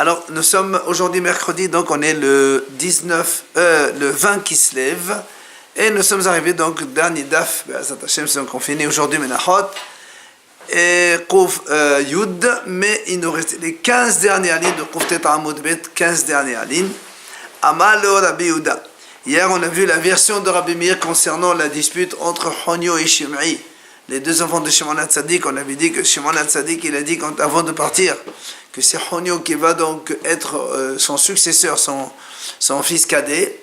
Alors, nous sommes aujourd'hui mercredi, donc on est le 20 qui se lève. Et nous sommes arrivés donc au dernier daf, donc on finit aujourd'hui Menachot, et Kouf Yud, mais il nous reste les 15 dernières lignes de Kouf Tet Amud Bet, 15 dernières lignes. Amalo Rabbi Yehuda. Hier on a vu la version de Rabbi Meir concernant la dispute entre Honio et Shimei, les deux enfants de Shimon HaTzadik. On avait dit que Shimon HaTzadik, il a dit avant de partir que c'est Honio qui va donc être son successeur, son fils cadet.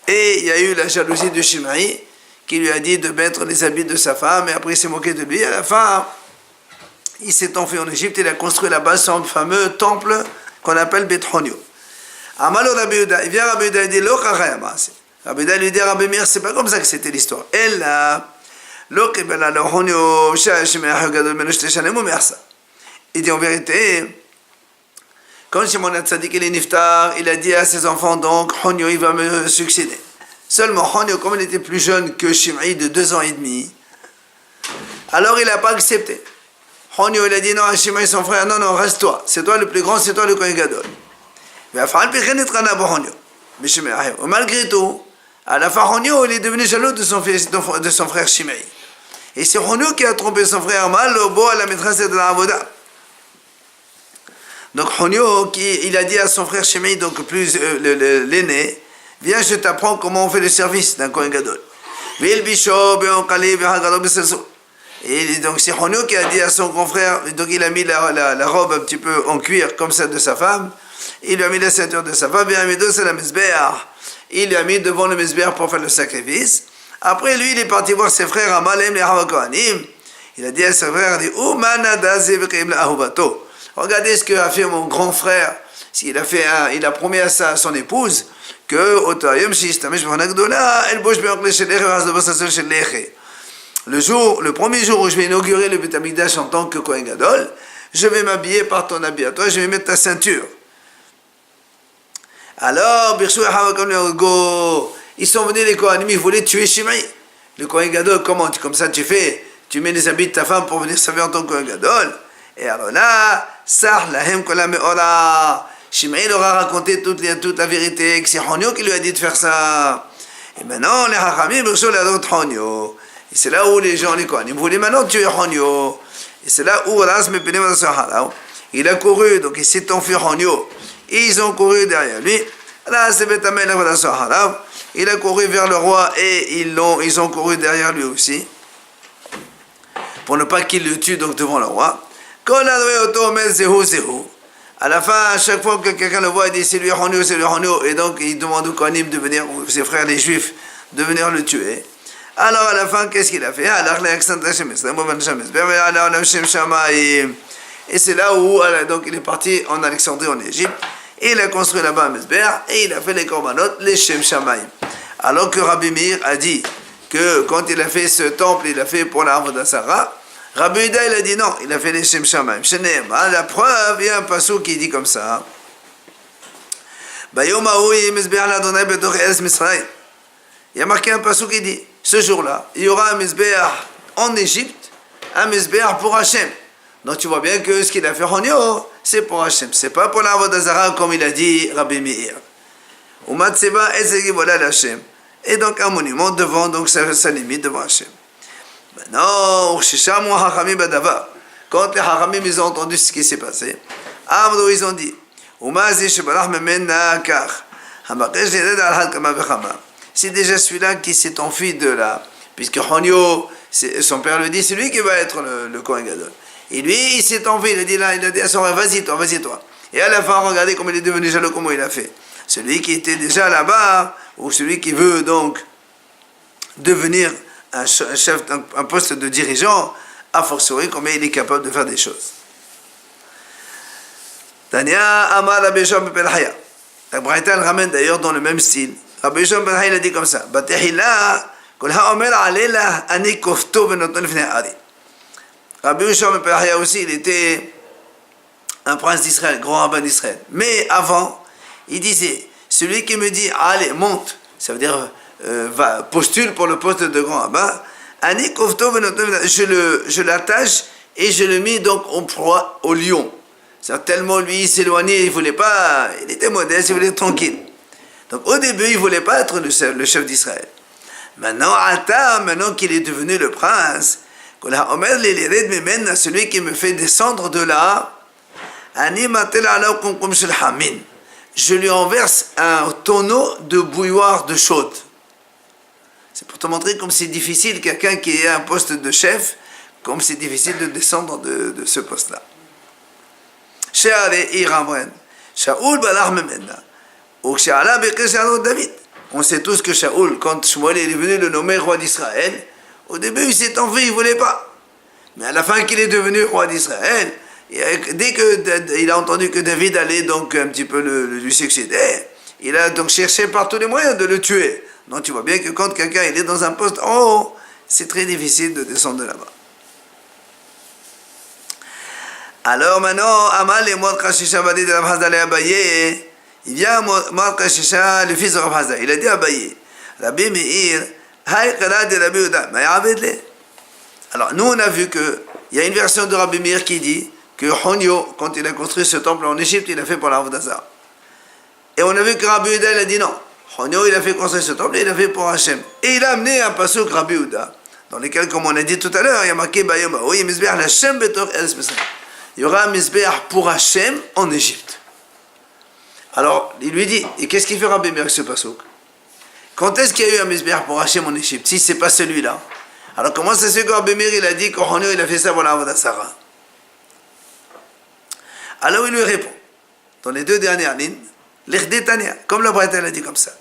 Et il y a eu la jalousie de Shimei qui lui a dit de mettre les habits de sa femme, et après il s'est moqué de lui. À la fin, il s'est enfui en Égypte, il a construit là-bas son fameux temple qu'on appelle Beth Honio. Amalo Rabbi Yehuda, il vient Rabbi Yehuda, il dit Lo Chachayama. Rabbi Yehuda lui dit Rabbi Meir, c'est pas comme ça que c'était l'histoire. Elle a Lo Kibela Lo Honio Shimei Hagadol Menoshte Shanem ou Mersa. Il dit en vérité, quand Shimon HaTzadik il est niftar, il a dit à ses enfants, donc, Honio, il va me succéder. Seulement, Honio, comme il était plus jeune que Shimei de 2 ans et demi, alors il n'a pas accepté. Honio, il a dit non à Shimei, son frère, non, reste-toi. C'est toi le plus grand, c'est toi le Kohen Gadol. Mais malgré tout, à la fin, Honio, il est devenu jaloux de son frère Shimei. Et c'est Honio qui a trompé son frère Mal, au beau à la maîtresse de la Avoda. Donc Honio, il a dit à son frère Shimei, donc l'aîné, viens, je t'apprends comment on fait le service d'un Kohen Gadol. Et donc c'est Honio qui a dit à son grand frère, donc il a mis la robe un petit peu en cuir comme celle de sa femme, il lui a mis la ceinture de sa femme, il lui a mis devant le Mizbeach pour faire le sacrifice. Après lui, il est parti voir ses frères Amalem et Havakohanim. Il a dit à ses frères, regardez ce qu'a fait mon grand frère. Il a promis à son épouse que le premier jour où je vais inaugurer le Beth Amikdash en tant que Kohen Gadol, je vais m'habiller par ton habit à toi, je vais mettre ta ceinture. Alors, ils sont venus les Kohanim, ils voulaient tuer Shimei. Le Kohen Gadol, comment comme ça tu fais? Tu mets les habits de ta femme pour venir servir en tant que Kohen Gadol. Et alors là, Shimei leur a raconté toute la vérité, que c'est Honio qui lui a dit de faire ça. Et maintenant, les Hachamim, Honio. Et c'est là où les gens, les Kohanim, voulaient maintenant tuer Honio. Et c'est là où il a couru, donc il s'est enfui Honio. Et ils ont couru derrière lui. Là, c'est Betamel, il a couru vers le roi et ils ont couru derrière lui aussi. Pour ne pas qu'il le tue donc devant le roi. À la fin, à chaque fois que quelqu'un le voit, il dit c'est lui Honio, et donc il demande aux Kohanim de venir, ou ses frères les Juifs, de venir le tuer. Alors à la fin, qu'est-ce qu'il a fait? Et c'est là où donc, il est parti en Alexandrie, en Égypte, et il a construit là-bas un Mizbeach, et il a fait les korbanot, les Shem Shamayim. Alors que Rabbi Meir a dit que quand il a fait ce temple, il a fait pour la Avodah Zarah, Rabbi Yehuda, il a dit non, il a fait les Shem Shamayim. La preuve, il y a un passage qui dit comme ça. Il y a marqué un passage qui dit, ce jour-là, il y aura un Mizbeach en Égypte, un Mizbeach pour Hachem. Donc tu vois bien que ce qu'il a fait Honio, c'est pour Hachem. C'est pas pour la Avodah Zarah comme il a dit Rabbi Meir. Et donc un monument devant, donc sa limite devant Hachem. Maintenant, quand les Hachamim ils ont entendu ce qui s'est passé, ils ont dit, c'est déjà celui-là qui s'est enfui de là, puisque Honio, son père lui dit, c'est lui qui va être le Kohen Gadol. Et lui, il s'est enfui, il a dit à son frère, vas-y toi. Et à la fin, regardez comment il est devenu jaloux, comment il a fait. Celui qui était déjà là-bas, ou celui qui veut donc devenir un chef, un poste de dirigeant, a fortiori combien il est capable de faire des choses. Tania Amar Rabbi Shimon ben Chaya. La Braïta le ramène d'ailleurs dans le même style. Rabbi Shimon ben Chaya a dit comme ça. Batehila kol ha'omer alela ani kofto v'notno lifnei ari. Rabbi Shimon ben Chaya aussi, il était un prince d'Israël, grand rabbin d'Israël. Mais avant, il disait, celui qui me dit allez monte, ça veut dire postule pour le poste de grand rabbin, ani kofto v'notno, je l'attache et je le mets donc en proie au lion. Tellement lui, il s'éloignait, il voulait pas, il était modeste, il voulait être tranquille. Donc au début, il voulait pas être le chef d'Israël. Maintenant, maintenant qu'il est devenu le prince, celui qui me fait descendre de là, je lui renverse un tonneau de bouilloire de chaude. C'est pour te montrer comme c'est difficile, quelqu'un qui est à un poste de chef, comme c'est difficile de descendre de ce poste-là. On sait tous que Shaoul, quand Shmuel est venu le nommer roi d'Israël, au début il s'est enfui, il ne voulait pas. Mais à la fin qu'il est devenu roi d'Israël, dès qu'il a entendu que David allait donc un petit peu lui succéder, il a donc cherché par tous les moyens de le tuer. Donc tu vois bien que quand quelqu'un il est dans un poste en haut, c'est très difficile de descendre de là-bas. Alors maintenant, Amal et Mordechai Shisha va dire de Rav Hazda à Abaye. Il vient Mordechai Shisha, le fils de Rav Hazda. Il a dit à Abaye, Rabbi Meir, Hay Kala de Rabbi Uda, Ma'yabedle. Alors nous on a vu qu'il y a une version de Rabbi Meir qui dit que Honyo, quand il a construit ce temple en Égypte, il a fait pour la Avodah. Et on a vu que Rabbi Uda il a dit non. Honyo il a fait construire ce temple et il a fait pour Hachem. Et il a amené un pasuk Rabbi Uda, dans lequel, comme on a dit tout à l'heure, il y a marqué Bayom Aoui, Mizbeach Hashem Betor Eretz Mitzrayim. Il y aura un Mizbeach pour Hachem en Égypte. Alors, il lui dit, et qu'est-ce qu'il fait Rabbi Meir avec ce pasuk? Quand est-ce qu'il y a eu un Mizbeach pour Hachem en Égypte, si ce n'est pas celui-là? Alors, comment ça se fait que Rabbi Meir, il a dit qu'Ohonio, il a fait ça pour la Avodah Sarah? Alors, il lui répond, dans les deux dernières lignes, l'Echdetania, comme la Braïta, elle a dit comme ça.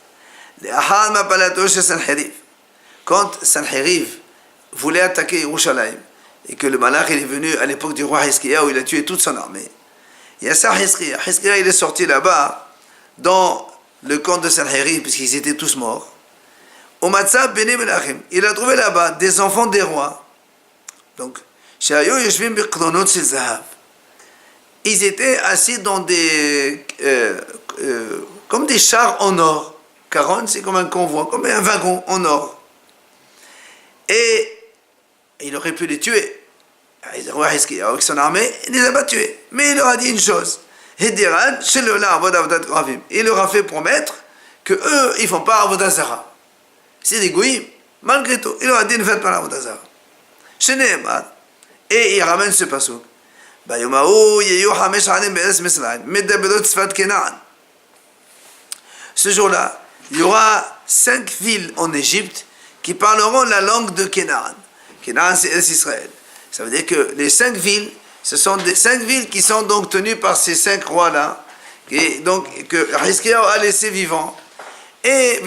Quand Sancheriv voulait attaquer Yerushalayim, et que le malach il est venu à l'époque du roi Hiskiya où il a tué toute son armée. Il y a ça Hiskiya. Hiskiya il est sorti là-bas dans le camp de Sancheriv puisqu'ils étaient tous morts. Au Matzah Bene Melachim, il a trouvé là-bas des enfants des rois. Donc, ils étaient assis dans des comme des chars en or. Caron, c'est comme un convoi, comme un wagon en or. Et il aurait pu les tuer. Avec son armée, il les a pas tués. Mais il leur a dit une chose. Il leur a fait promettre que eux, ils ne font pas Avodah Zarah. C'est des goïms, malgré tout. Il leur a dit ne faites pas l'Avodah Zarah. Et il ramène ce pasuk. Ce jour-là, il y aura 5 villes en Égypte qui parleront la langue de Canaan. Canaan, c'est Israël. Ça veut dire que les 5 villes, ce sont des 5 villes qui sont donc tenues par ces 5 rois-là, et donc que Hiskiya a laissé vivants. Et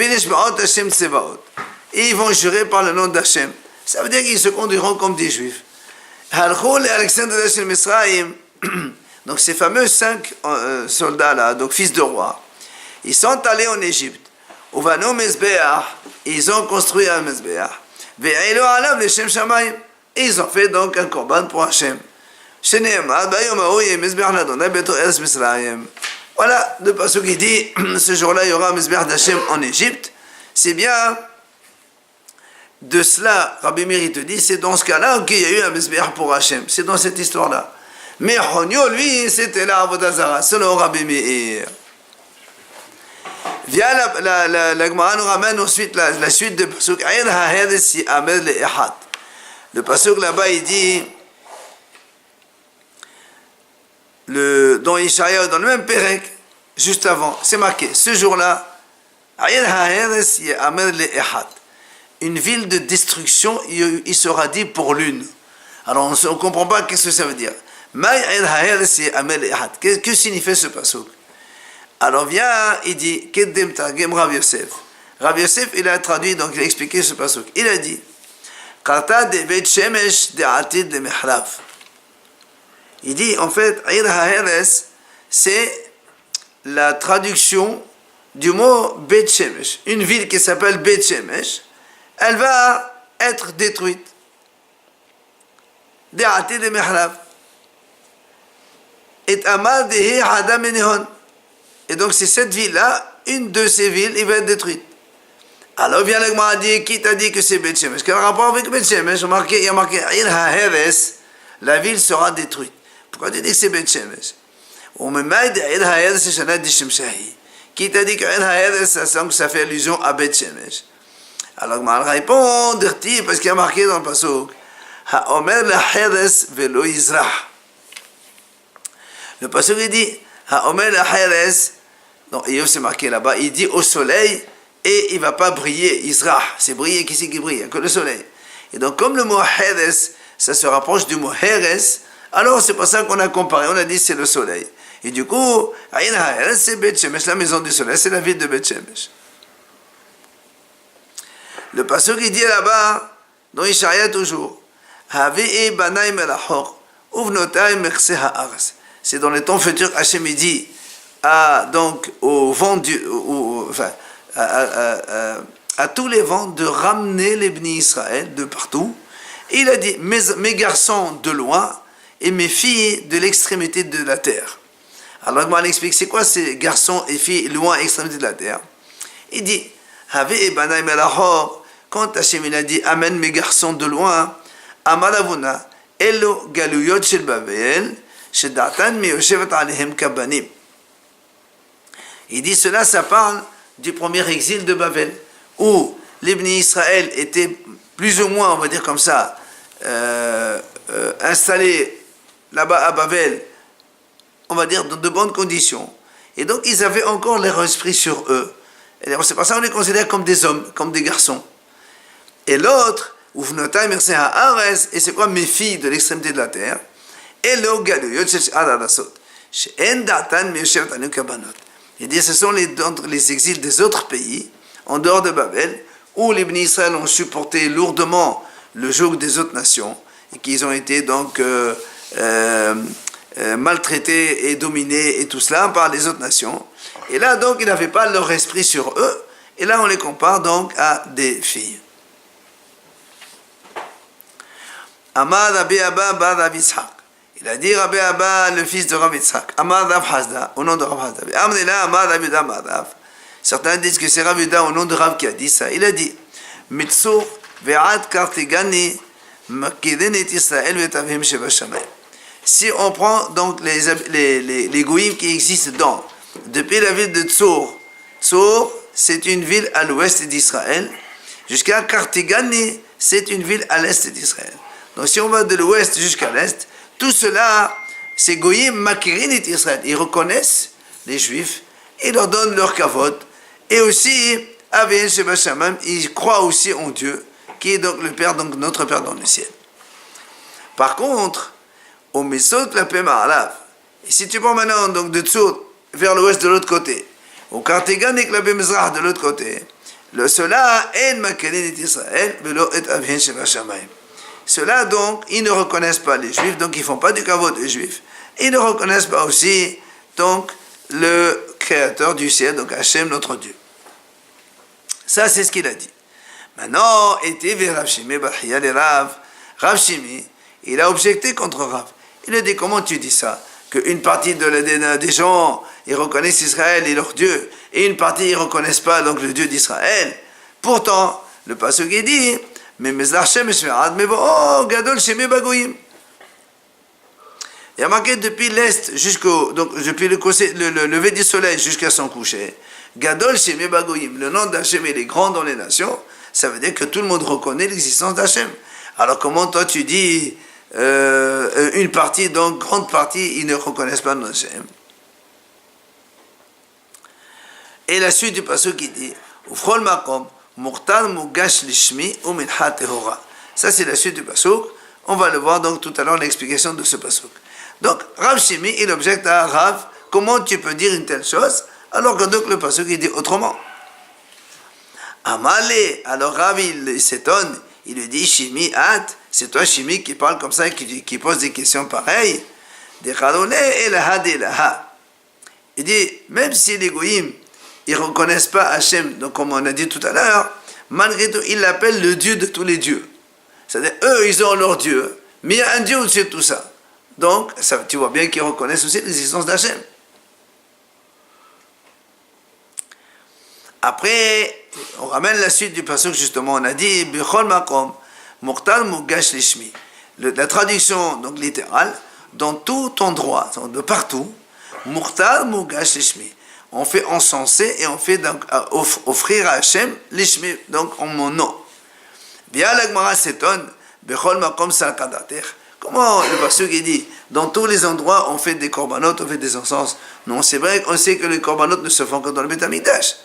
ils vont jurer par le nom d'Hachem. Ça veut dire qu'ils se conduiront comme des juifs. Donc ces fameux 5 soldats-là, donc fils de roi, ils sont allés en Égypte. Ils ont construit un Mizbeach. Ils ont fait donc un korban pour Hachem. Voilà, le pasuk qui dit, ce jour-là, il y aura un Mizbeach d'Hachem en Égypte. C'est bien de cela, Rabbi Meir te dit, c'est dans ce cas-là qu'il y a eu un Mizbeach pour Hachem. C'est dans cette histoire-là. Mais Honyo, lui, c'était là, Avodah Zarah, selon Rabbi Meir. Vient la Gemara nous ramène ensuite la suite de pasuk. Le pasuk là-bas, il dit, dans Ishaïa, dans le même Pérec, juste avant, c'est marqué, ce jour-là, une ville de destruction, il sera dit pour l'une. Alors on ne comprend pas qu'est-ce que ça veut dire. Que signifie ce pasuk? Alors vient, il dit, Keddem Targem Rav Yosef. Rav Yosef, il a traduit, donc il a expliqué ce pasuk. Il a dit, Karta de Bet Shemesh de Atid de Mehlav. Il dit, en fait, Aïr HaHeres, c'est la traduction du mot Bet Shemesh. Une ville qui s'appelle Bet Shemesh, elle va être détruite. De Atid de Mehlav. Et Amar Dehi Hada Menehon. Et donc c'est cette ville-là, une de ces villes, il va être détruite. Alors vient le Gemara dit, qui t'a dit que c'est Bet Shemesh? Quel rapport avec Bet Shemesh? Il y a marqué, la ville sera détruite. Pourquoi tu dis que c'est Bet Shemesh? Qui t'a dit que ça fait allusion à Beth Shemesh? Alors Gmar répond, parce qu'il y a marqué dans le pasuk, Ha'omer lacheres velo yizrah. Le pasuk il dit, Ha'omer lacheres, donc Iyov c'est marqué là-bas, il dit au soleil, et il ne va pas briller, Yizrah, c'est briller, qui c'est qui brille? Que le soleil. Et donc comme le mot Heres, ça se rapproche du mot Heres, alors c'est pour ça qu'on a comparé, on a dit c'est le soleil. Et du coup, Aïn Heres c'est Beth Shemesh, la maison du soleil, c'est la ville de Beth Shemesh. Le pasuk qui dit là-bas, dans Ishaïa toujours, Havi'i banai melachor, uvnotai mechse ha'aretz. C'est dans le temps futur, Hachem dit donc au vent à tous les vents de ramener les Bnei Israël de partout. Et il a dit, mes garçons de loin et mes filles de l'extrémité de la terre. Alors moi, il explique, c'est quoi ces garçons et filles loin, extrémité de la terre? Il dit, Havi'i banai melachor, quand Hachem il a dit, amène mes garçons de loin, Amaravuna, Elo galuyot shel Babel, shedatan miyoshevet alehem kabanim. Il dit cela, ça parle du premier exil de Babel, où les Bnei Israël étaient plus ou moins, on va dire comme ça, installés là-bas à Babel, on va dire dans de bonnes conditions. Et donc ils avaient encore leur esprit sur eux. Et c'est pour ça qu'on les considère comme des hommes, comme des garçons. Et l'autre, et c'est quoi mes filles de l'extrémité de la terre? Et le galuyot il dit ce sont les exils des autres pays, en dehors de Babel, où les Bnei Israël ont supporté lourdement le joug des autres nations, et qu'ils ont été donc maltraités et dominés, et tout cela par les autres nations. Et là donc ils n'avaient pas leur esprit sur eux, et là on les compare donc à des filles. Amar Rabbi Abba bar Rav Yitzhak. Il a dit Rabbi Abba, le fils de Rav Yitzhak. Amar Rav Hasda, au nom de Rav Hasda. Amrela Amar Rav Yudah Amar Rav. Certains disent que c'est Rav Yudah au nom de Rav qui a dit ça. Il a dit Mitzur ve'ad kartigani makidin et Israël ve'tavim sheva shamayim. Si on prend donc les goïms qui existent depuis la ville de Tzur. Tzur, c'est une ville à l'ouest d'Israël, jusqu'à Kartigani, c'est une ville à l'est d'Israël. Donc si on va de l'ouest jusqu'à l'est, tout cela, c'est Goyim Makirin et Israël. Ils reconnaissent les Juifs, ils leur donnent leur kavod, et aussi, Avin Sheba Shamam, ils croient aussi en Dieu, qui est donc le Père, donc notre Père dans le ciel. Par contre, au Mesot la Pema'alav, et si tu prends maintenant donc de Tzur vers l'ouest de l'autre côté, au Kartigan et la Bemezrah de l'autre côté, cela est Makirin et Israël, velo et Avin Sheba Shamayim. Ceux-là, donc, ils ne reconnaissent pas les Juifs, donc ils ne font pas du kavod des Juifs. Ils ne reconnaissent pas aussi, donc, le Créateur du ciel, donc Hachem, notre Dieu. Ça, c'est ce qu'il a dit. Maintenant, était vers Rav Shimi, Rav Shimi, il a objecté contre Rav. Il a dit, comment tu dis ça? Qu'une partie des gens, ils reconnaissent Israël et leur Dieu, et une partie, ils ne reconnaissent pas, donc, le Dieu d'Israël. Pourtant, le passage qui dit, mais gadol shemi bagoyim. Il y a marqué depuis l'est donc depuis le lever du soleil jusqu'à son coucher. Gadol shemi bagoyim. Le nom d'Hachem il est grand dans les nations. Ça veut dire que tout le monde reconnaît l'existence d'Hachem. Alors comment toi tu dis une partie, donc grande partie, ils ne reconnaissent pas Hachem. Et la suite du passage qui dit Ufrol makom. Ça c'est la suite du pasuk. On va le voir donc tout à l'heure l'explication de ce pasuk. Donc Rav Shimi il objecte à Rav, comment tu peux dire une telle chose alors que donc le pasuk il dit autrement. Amale, alors Rav il s'étonne, il lui dit Shimi at, c'est toi Shimi qui parle comme ça et qui pose des questions pareilles. Il dit même si les goïms ils ne reconnaissent pas Hachem, donc comme on a dit tout à l'heure, malgré tout, ils l'appellent le Dieu de tous les dieux. C'est-à-dire, eux, ils ont leur Dieu, mais il y a un Dieu au-dessus de tout ça. Donc, ça, tu vois bien qu'ils reconnaissent aussi l'existence d'Hachem. Après, on ramène la suite du passage, justement, on a dit, Bechol makom, muktal mugash lishmi. La traduction, donc littérale, dans tout endroit, de partout, Mukhtar Mugash Lishmi. On fait encenser et on fait donc offrir à Hachem Lishmi, donc en mon nom. Bien la Gemara s'étonne, Bechol Makom Salkadater. Comment le pasuk il dit, dans tous les endroits on fait des korbanot, on fait des encens. Non, c'est vrai qu'on sait que les korbanot ne se font que dans le Beit HaMikdash.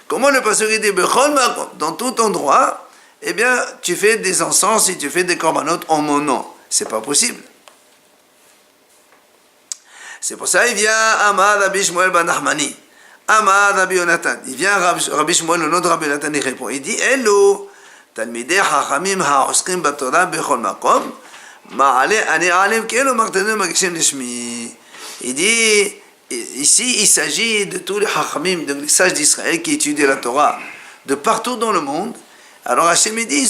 Comment le pasuk il dit, Bechol Makom, dans tout endroit, eh bien tu fais des encens et tu fais des korbanot en mon nom. C'est pas possible. C'est pour ça il vient Amad Rabbi Shmuel ben Nachmani. Amad Rabbi Yonatan. Il vient Rabbi Shmuel, le nom de Rabbi Yonatan, il répond. Il dit, Hello, Talmidei Chachamim ha'oskim b'Torah b'chol makom. Il dit, ici il s'agit de tous les Chachamim, de les sages d'Israël qui étudient la Torah de partout dans le monde. Alors Hachem dit,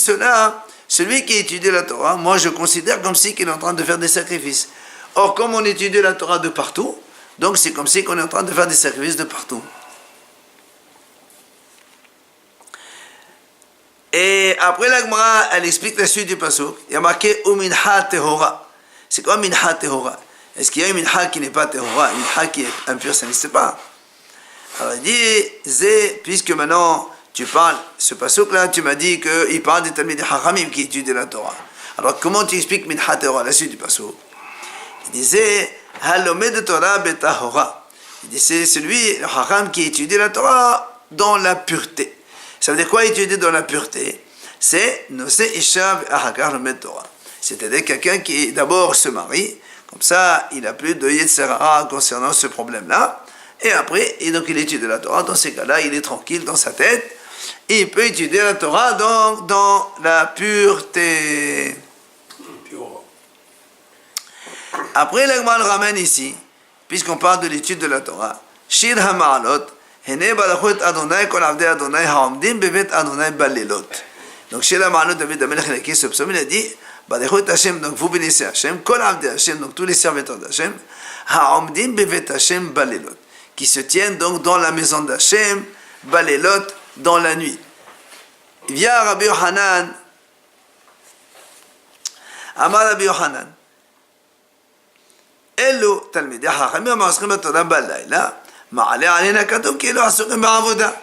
celui qui étudie la Torah, moi je considère comme si qu'il est en train de faire des sacrifices. Or, comme on étudie la Torah de partout, donc c'est comme si qu'on est en train de faire des sacrifices de partout. Et après la Gemara, elle explique la suite du pasuk. Il y a marqué Uminha Tehora. C'est quoi Minha Tehora? Est-ce qu'il y a une Minha qui n'est pas Tehora? Une Minha qui est impure, ça n'existe pas. Alors il dit, puisque maintenant tu parles, ce pasuk-là, tu m'as dit qu'il parle des Talmidei Chachamim qui étudient la Torah. Alors comment tu expliques Minha Tehora, la suite du pasuk? Il disait, Halomed Torah betahora. Il dit, c'est celui, le Chacham, qui étudie la Torah dans la pureté. Ça veut dire quoi étudier dans la pureté? C'est Nose Isha Ahakar Lomed Torah. C'est-à-dire quelqu'un qui d'abord se marie, comme ça il n'a plus de Yetzerara concernant ce problème-là, et après, et donc il étudie la Torah, dans ces cas-là, il est tranquille dans sa tête, et il peut étudier la Torah dans la pureté. Après, l'Agma le ramène ici, puisqu'on parle de l'étude de la Torah, Shir HaMa'alot, Hene Balachot Adonai Kol Avdei Adonai Ha'omdim Bevet Adonai Balelot. Donc, Shir HaMa'alot, David Amelech, il a écrit ce psaume, il a dit, Balachot Hashem, donc vous bénissez Hashem, Kol Avdei Hashem, donc tous les serviteurs d'Hashem, Ha'omdim Bevet Hashem Balelot, qui se tiennent donc dans la maison d'Hashem, Balelot, dans la nuit. Il y a Rabbi Yohanan, Amar Rabbi Yohanan, Hello, Talmidei Chachamim ha'oskim b'Torah b'Layla, ma'aleh aleina katuv ki elo asukim ba'avoda.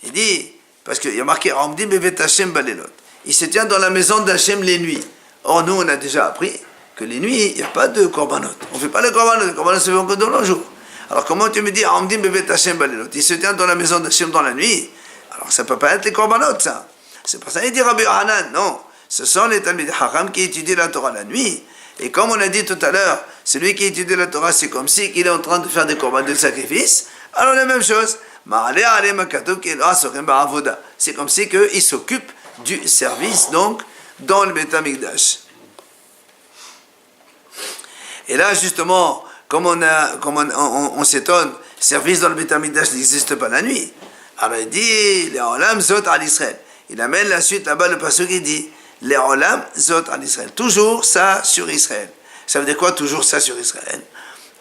Il dit, parce qu'il y a marqué Omdim bevet Hashem balelot. Il se tient dans la maison d'Hachem les nuits. Or, nous, on a déjà appris que les nuits, il n'y a pas de korbanot. On ne fait pas les korbanot se font que dans le jour. Alors, comment tu me dis Omdim bevet Hashem balelot? Il se tient dans la maison d'Hachem dans la nuit. Alors, ça ne peut pas être les korbanot, ça. C'est pour ça qu'il dit Rabbi Yohanan, non. Ce sont les Talmidei Chacham qui étudient la Torah la nuit. Et comme on a dit tout à l'heure, celui qui étudie la Torah, c'est comme si il est en train de faire des corbans de sacrifice. Alors la même chose, c'est comme si il s'occupe du service, donc, dans le Beit HaMikdash. Et là, justement, comme on s'étonne, service dans le Beit HaMikdash n'existe pas la nuit. Alors il dit, les olam zot al Israël. Il amène la suite là-bas, le pasuk qui dit, les olam zot al Israël. Toujours ça sur Israël. Ça veut dire quoi, toujours ça sur Israël?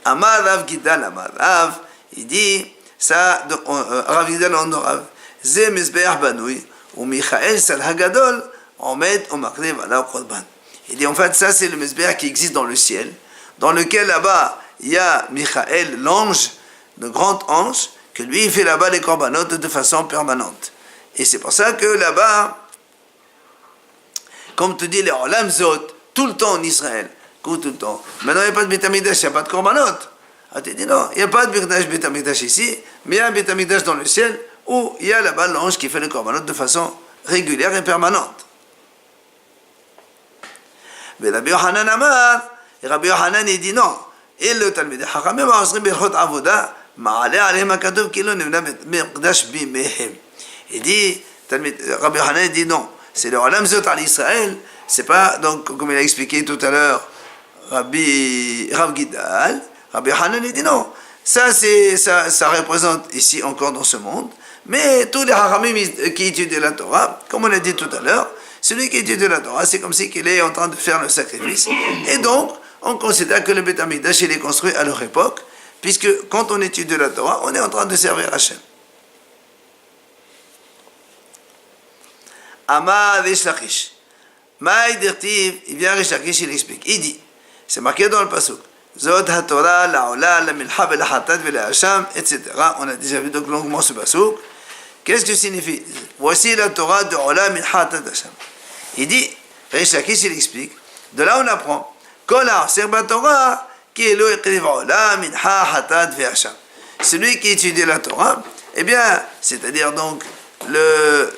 Amar Rav Gidal, Amar Rav, il dit, ça, Rav Gidal en Rav, Ze Mizbeach Banoui, ou Michael Sal Hagadol, Omed Omaklev Ala Korban. Il dit, en fait, ça c'est le Mizbeach qui existe dans le ciel, dans lequel là-bas, il y a Michael, l'ange, le grand ange, que lui, il fait là-bas les corbanotes de façon permanente. Et c'est pour ça que là-bas, comme tu dis, les olam zot, tout le temps en Israël, tout le temps. Maintenant, il n'y a pas de Beit HaMikdash, il n'y a pas de korbanot. Ah, tu dis non, il n'y a pas de Beit HaMikdash ici, mais il y a un Beit HaMikdash dans le ciel où il y a là-bas l'ange qui fait les korbanot de façon régulière et permanente. Mais Rabbi Yohanan Amar, et Rabbi Yohanan il dit non. Et le Talmidei Chachamim ha'osrim b'ilchot avoda, ma'aleh alehem ha'katuv ki lo nivna Beit HaMikdash bimehem. Il dit, Rabbi Yohanan dit non. C'est le olam zot al Israël. C'est pas, donc, comme il a expliqué tout à l'heure, Rav Gidal, Rabbi Yohanan dit non. Ça représente ici encore dans ce monde. Mais tous les Chachamim qui étudient la Torah, comme on a dit tout à l'heure, celui qui étudie la Torah, c'est comme si qu'il est en train de faire le sacrifice. Et donc, on considère que le Beit HaMikdash, il est construit à leur époque, puisque quand on étudie la Torah, on est en train de servir Hachem. Amar Rish Lakish. Maï Dirtiv, il vient Rish Lakish, il explique. Il dit, c'est marqué dans le pasuk, Zot HaTorah, la'ola, la milcha, la hatat, la hacham, etc. On a déjà vu donc longuement ce pasouk. Qu'est-ce que signifie? Voici la Torah de Ola, milcha, hatat, hacham. Il dit, Rishakish, il explique, de là on apprend, Kol ha'asir b'Torah, qui est le écrive Ola, milcha, hatat, hacham. Celui qui étudie la Torah, eh bien, c'est-à-dire donc le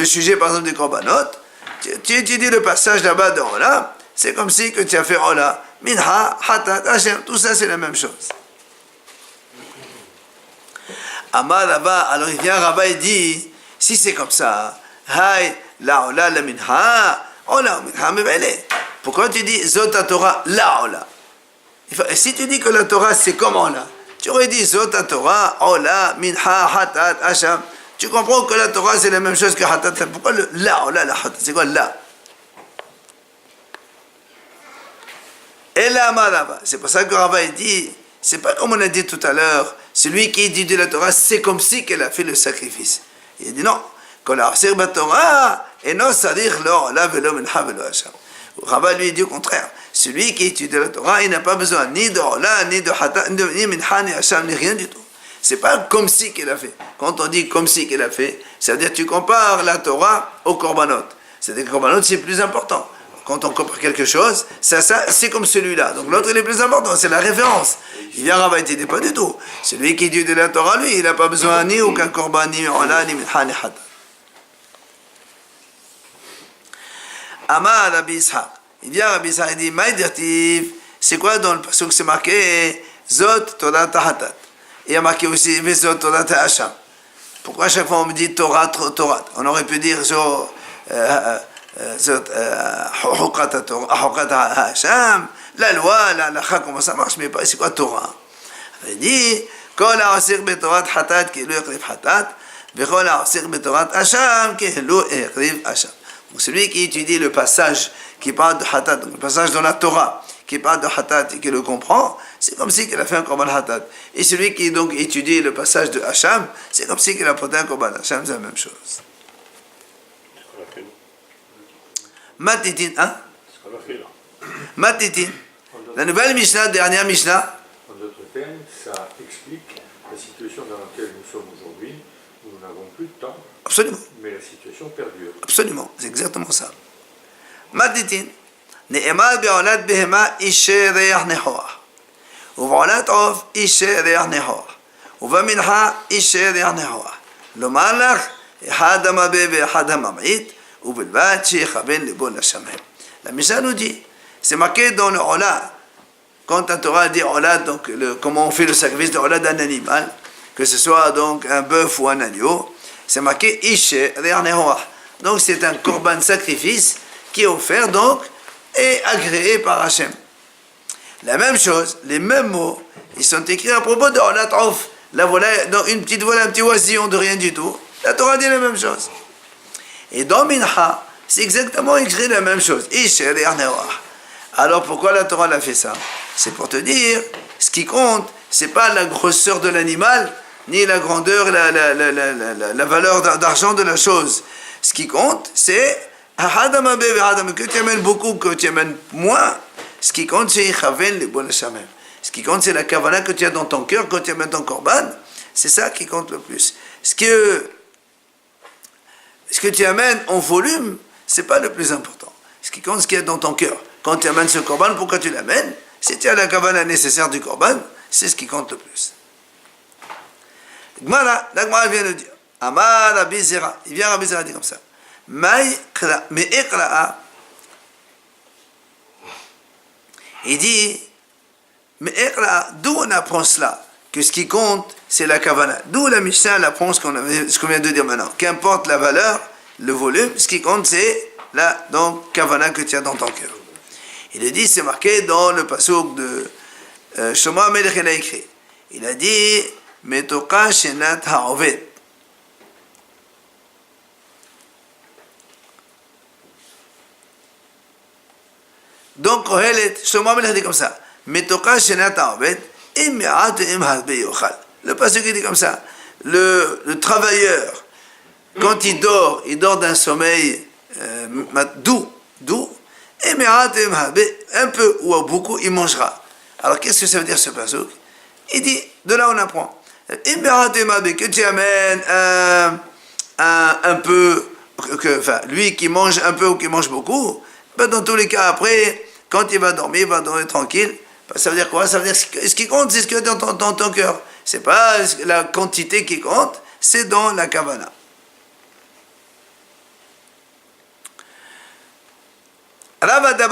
sujet par exemple du korbanot, tu étudies le passage là-bas de Ola, c'est comme si que tu as fait Ola, Minha, Hatat, Hashem, tout ça c'est la même chose. Amar Rabba, alors il vient Rabba et dit, si c'est comme ça, Hay, la Ola, la Minha, Ola, Minha, mais pourquoi tu dis Zot Torah, la Ola? Et si tu dis que la Torah c'est comme Ola, tu aurais dit Zot Torah, Ola, Minha, Hatat, Hashem. Tu comprends que la Torah c'est la même chose que Hatat. Pourquoi le la, Ola, la Hatat? C'est quoi la? Et là, Rabba, c'est pour ça que Rabba dit, c'est pas comme on a dit tout à l'heure, celui qui dit de la Torah, c'est comme si qu'elle a fait le sacrifice. Il dit non, quand la Asir Torah, et non, c'est-à-dire la velo minha velo hacham. Rabba lui dit au contraire, celui qui étudie la Torah, il n'a pas besoin ni de Ola, ni de Hatat, ni minha, ni hacham, ni rien du tout. C'est pas comme si qu'elle a fait. Quand on dit comme si qu'elle a fait, ça veut dire que tu compares la Torah au korbanot. C'est-à-dire que le korbanot c'est plus important. Quand on compare quelque chose, ça c'est comme celui-là. Donc l'autre il est plus important, c'est la référence. Il vient Rabba, il dit pas du tout. Celui qui étudie la Torah, lui, il n'a pas besoin ni aucun korban, ni ola, ni minha, ni hatat. Amar Rabbi Ishaq. Il vient Rabbi Ishaq, il dit, Maïdirtiv, c'est quoi dans le passage que c'est marqué Zot Torah Hatat. Et il y a marqué aussi Zot Torah Hacham. Pourquoi à chaque fois on me dit Torah, Torah? On aurait pu dire genre la loi, la halakha, comment ça marche, mais c'est quoi Torah? Il dit Kol ha'asir b'Torah hatat k'ilo yaqriv hatat, v'kol ha'asir b'Torah hacham k'ilo yaqriv hacham. Donc celui qui étudie le passage qui parle de hatat, donc le passage dans la Torah qui parle de hatat et qui le comprend, c'est comme si qu'il a fait un korban hatat. Et celui qui donc étudie le passage de hacham, c'est comme si qu'il a porté un korban hacham, c'est la même chose. Matitin, hein? Matitin. La nouvelle Mishnah, dernière Mishnah. En d'autres termes, ça explique la situation dans laquelle nous sommes aujourd'hui. Nous n'avons plus de temps. Absolument. Mais la situation perdure. Absolument, c'est exactement ça. Matitin. Ne'emal be'olat behema ishe re'ach nehoach. ובעולת עוף אישה ריח ניחוח, ובמנחה אישה ריח ניחוח. לומר לך, אחד המבה ואחד הממעיט, ובלבד שיכוון ליבו לשמיים. La Mishnah nous dit, c'est marqué dans le Ola, quand la Torah dit Ola, donc comment on fait le sacrifice de Ola d'un animal, que ce soit donc un bœuf ou un agneau, c'est marqué Ishe Re'ach Nehoach. Donc c'est un korban sacrifice qui est offert donc et agréé par Hachem. La même chose, les mêmes mots, ils sont écrits à propos de Olat Ouf, la volaille, dans une petite volaille, un petit oisillon de rien du tout. La Torah dit la même chose. Et dans Mincha, c'est exactement écrit la même chose. Alors pourquoi la Torah l'a fait ça? C'est pour te dire, ce qui compte, c'est pas la grosseur de l'animal, ni la grandeur, la valeur d'argent de la chose. Ce qui compte, c'est que tu amènes beaucoup, que tu amènes moins. Ce qui compte, c'est ce qui compte, c'est la kavana que tu as dans ton cœur quand tu amènes ton korban. C'est ça qui compte le plus. Ce que tu amènes en volume, c'est pas le plus important. Ce qui compte, ce qu'il y a dans ton cœur. Quand tu amènes ce korban, pourquoi tu l'amènes? Si tu as la kavana nécessaire du korban, c'est ce qui compte le plus. La Gemara vient de dire, Amar Rabbi Zera, il vient Rabbi Zera dire comme ça. Il dit, d'où on apprend cela? Que ce qui compte, c'est la kavana. D'où la Mishnah apprend ce qu'on vient de dire maintenant. Qu'importe la valeur, le volume, ce qui compte, c'est la donc, kavana que tu as dans ton cœur. Il a dit, c'est marqué dans le pasuk de Shlomo HaMelech, il a écrit. Il a dit, Metoka shenat ha'oved. Donc, Shlomo HaMelech a dit comme ça. Metoka shenat ha'oved. Le pasuk dit comme ça, le travailleur, quand il dort d'un sommeil doux, Et un peu ou beaucoup, il mangera. Alors qu'est-ce que ça veut dire ce pasuk? Il dit, de là on apprend. Que tu amènes un peu, enfin, lui qui mange un peu ou qui mange beaucoup, ben dans tous les cas, après, quand il va dormir tranquille. Ça veut dire quoi? Ça veut dire que ce qui compte, c'est ce que dans ton cœur. C'est pas la quantité qui compte, c'est dans la kavana. Ravada,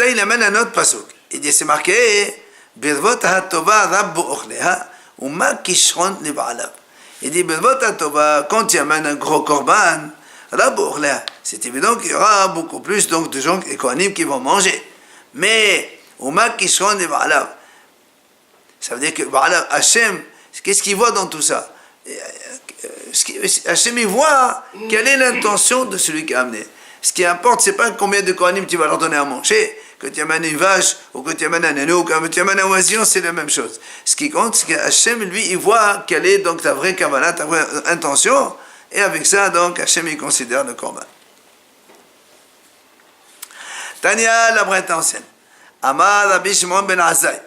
il amène un autre pasuk. Il dit, c'est marqué, Birvot ha-tova rabbu ochleha, uma kishron liba'alav. Il dit, Birvot ha-tova, quand tu amènes un gros korban, rabbu ochleha, c'est évident qu'il y aura beaucoup plus donc, de gens économiques qui vont manger. Mais, uma kishron liba'alav, ça veut dire que Hachem, qu'est-ce qu'il voit dans tout ça? Hachem, il voit quelle est l'intention de celui qui a amené. Ce qui importe, c'est pas combien de kohanim tu vas leur donner à manger, que tu amènes une vache, ou que tu amènes un agneau, ou que tu amènes un oisillon, c'est la même chose. Ce qui compte, c'est que Hachem, lui, il voit quelle est donc ta vraie kavanah, ta vraie intention, et avec ça, donc, Hachem, il considère le korban. Tania, la Brette ancienne. Amar Rabbi Shimon ben Azai.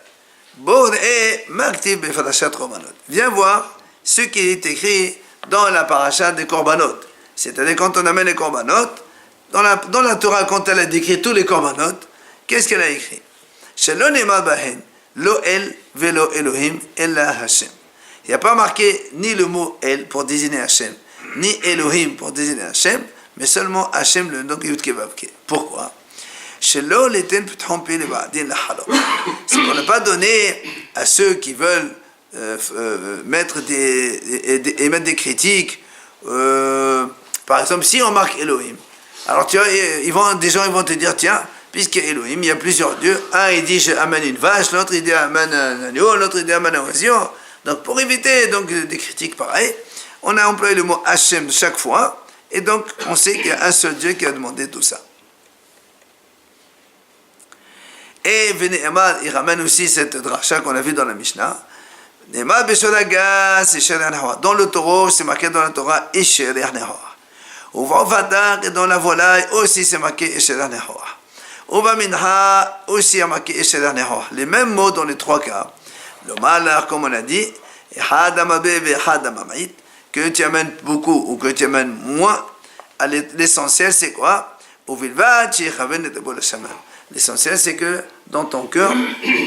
Viens voir ce qui est écrit dans la paracha des korbanot. C'est-à-dire quand on amène les korbanot, dans la Torah, quand elle a décrit tous les korbanot, qu'est-ce qu'elle a écrit? Lo el velo Elohim ella Hashem. Il n'y a pas marqué ni le mot El pour désigner Hashem, ni Elohim pour désigner Hashem, mais seulement Hashem, le nom Yud Kevavke. Pourquoi? C'est pour ne pas donner à ceux qui veulent mettre des critiques. Par exemple, si on marque Elohim, alors tu vois, des gens ils vont te dire, tiens, puisqu'il y a Elohim, il y a plusieurs dieux. Un il dit, j'amène une vache, l'autre il dit, amène un agneau, l'autre il dit, amène un oisillon. Donc pour éviter donc, des critiques pareilles, on a employé le mot Hashem chaque fois, et donc on sait qu'il y a un seul Dieu qui a demandé tout ça. Et Vene'emar, il ramène aussi cette dracha qu'on a vue dans la Mishnah. Ne'emar b'shodagas, Isher Nehor. Dans le taureau, c'est marqué dans la Torah, Isher Nehor. Ou v'ovadak, et dans la volaille, aussi c'est marqué Isher Nehor. Ou v'minha, aussi c'est marqué Isher Nehor. Les mêmes mots dans les trois cas. Le malach, comme on a dit, Ehad amabe ve'ehad amamait, que tu amènes beaucoup ou que tu amènes moins. L'essentiel, c'est quoi? Ou vilvat, shechaven et tebol hashaman. L'essentiel, c'est que dans ton cœur,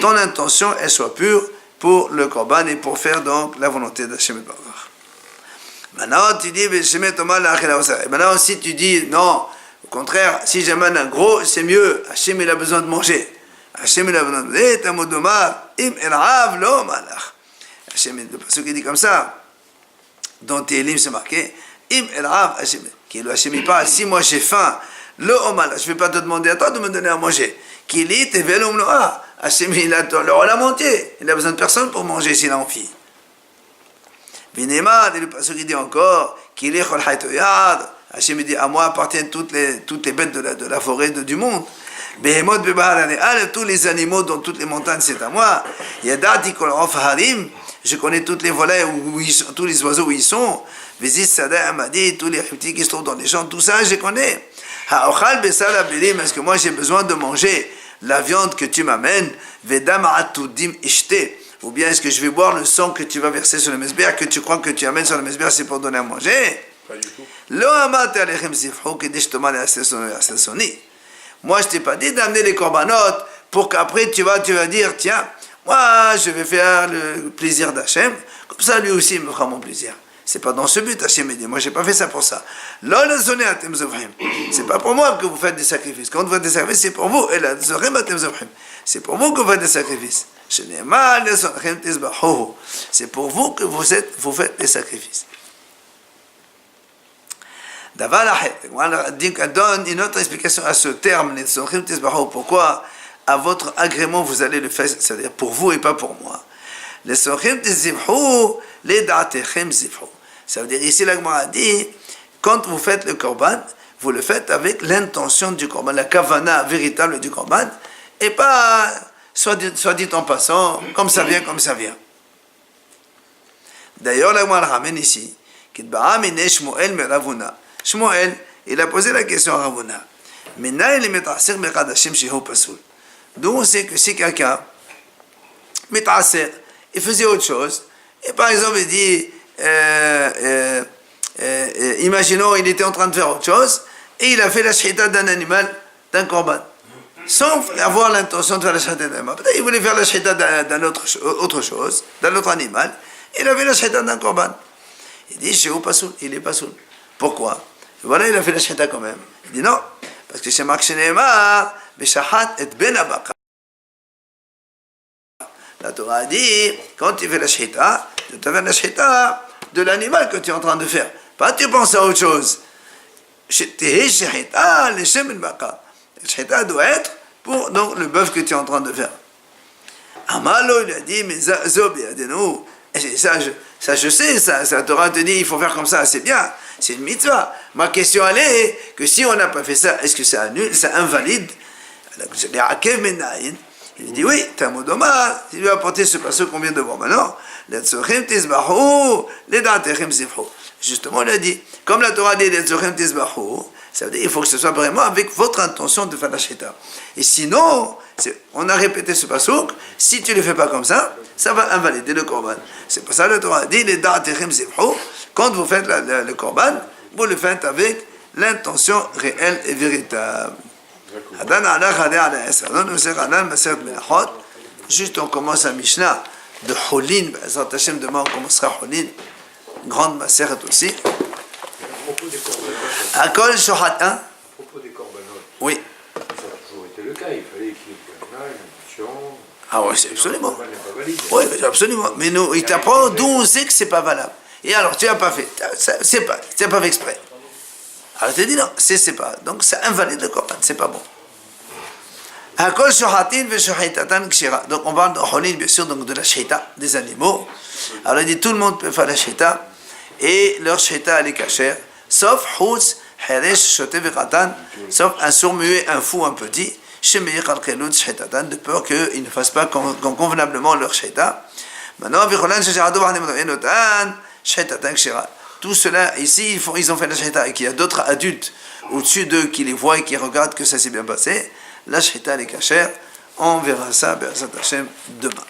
ton intention, elle soit pure pour le korban et pour faire donc la volonté d'Hachem Barach. Maintenant, tu dis, et maintenant, si tu dis, non, au contraire, si j'amène un gros, c'est mieux, Hachem, il a besoin de manger. Hachem, il a besoin de manger, Tamodomar, im el'av lo malach. Hachem, le passage qui dit comme ça, dans Télim, c'est marqué, im el'av, Hachem, qui est Hachem, il parle, si moi j'ai faim, le omal, je ne vais pas te demander à toi de me donner à manger. Qu'il est et velum loa. Hachem, il a le olam entier. Il n'a besoin de personne pour manger s'il a envie. Vinéma, le passage qui dit encore, qu'il est chol haytoyad. Hachem dit, à moi appartiennent toutes les bêtes de la forêt du monde. Behemot bebahar tous les animaux dans toutes les montagnes, c'est à moi. Yadati kol of harim. Je connais toutes les volailles, tous les oiseaux où ils sont. Vizit sada amadi, tous les reptiles qui se trouvent dans les champs, tout ça, je connais. Est-ce que moi j'ai besoin de manger la viande que tu m'amènes? Ou bien est-ce que je vais boire le sang que tu vas verser sur le mesbéach, que tu crois que tu amènes sur le mesbéach, c'est pour donner à manger? Pas du tout. Moi je t'ai pas dit d'amener les corbanotes pour qu'après tu vas dire, tiens, moi je vais faire le plaisir d'Hachem, comme ça lui aussi il me fera mon plaisir. C'est pas dans ce but, Hachem dit. Moi, j'ai pas fait ça pour ça. C'est pas pour moi que vous faites des sacrifices. Quand vous faites des sacrifices, c'est pour vous. C'est pour vous que vous faites des sacrifices. C'est pour vous que vous faites des sacrifices. Donne une autre explication à ce terme. Pourquoi, à votre agrément, vous allez le faire, c'est-à-dire pour vous et pas pour moi. Ça veut dire ici, la Gemara dit, quand vous faites le korban, vous le faites avec l'intention du korban, la kavana véritable du korban, et pas soit dit en passant, comme ça vient, comme ça vient. D'ailleurs, la Gemara ramène ici, Shmuel, il a posé la question à Ravuna. D'où on sait que si quelqu'un il faisait autre chose, et par exemple il dit, imaginons il était en train de faire autre chose, et il a fait la shahita d'un animal, d'un korban, sans avoir l'intention de faire la shahita d'un animal. Peut-être il voulait faire la shahita d'un autre chose, d'un autre animal, et il a fait la shahita d'un korban. Il dit, chez Pasoul, il est Pasoul. Pourquoi? Voilà, il a fait la shahita quand même. Il dit non, parce que chez Marc Sheneemar, Beshahat et Ben Abaka. La Torah a dit, quand tu fais la shahita, tu te fais la shahita de l'animal que tu es en train de faire. Pas tu penses à autre chose. La shahita doit être pour donc, le bœuf que tu es en train de faire. Amalo, il a dit, mais Zob, il a dit, nous, ça je sais, ça la Torah te dit, il faut faire comme ça, c'est bien, c'est une mitzvah. Ma question, elle est que si on n'a pas fait ça, est-ce que c'est annule, c'est invalide? Il dit oui, Tamodoma, il lui a apporté ce passage qu'on vient de voir maintenant. Justement, il a dit, comme la Torah dit, ça veut dire il faut que ce soit vraiment avec votre intention de faire la shahita. Et sinon, on a répété ce passage, si tu ne le fais pas comme ça va invalider le korban. C'est pour ça que la Torah dit, quand vous faites le korban, vous le faites avec l'intention réelle et véritable. Juste on commence à Mishnah de Cholin, demain on commencera Cholin, grande Maseret aussi. À propos des corbanotes, oui. Ça a toujours été le cas, il fallait qu'il y ait une action. Ah oui, c'est absolument. Oui, absolument. Mais nous, il t'apprend d'où on sait que c'est pas valable. Et alors, tu n'as pas fait. Tu n'as pas fait exprès. Alors, tu te dis non, c'est pas. Donc, ça invalide le korban, c'est pas bon. Donc, on parle de Cholin, bien sûr, donc de la shahita, des animaux. Alors, il dit tout le monde peut faire la shahita, et leur shahita, elle est cachère, sauf Houtz, Heresh, Shoté, Vekatan, sauf un sourd-muet, un fou, un petit, de peur qu'ils ne fassent pas convenablement leur shahita. Maintenant, tout cela, ici, ils ont fait la shahita et qu'il y a d'autres adultes au-dessus d'eux qui les voient et qui regardent que ça s'est bien passé. La shahita, elle est cachère. On verra ça, Be'ezrat Hashem, demain.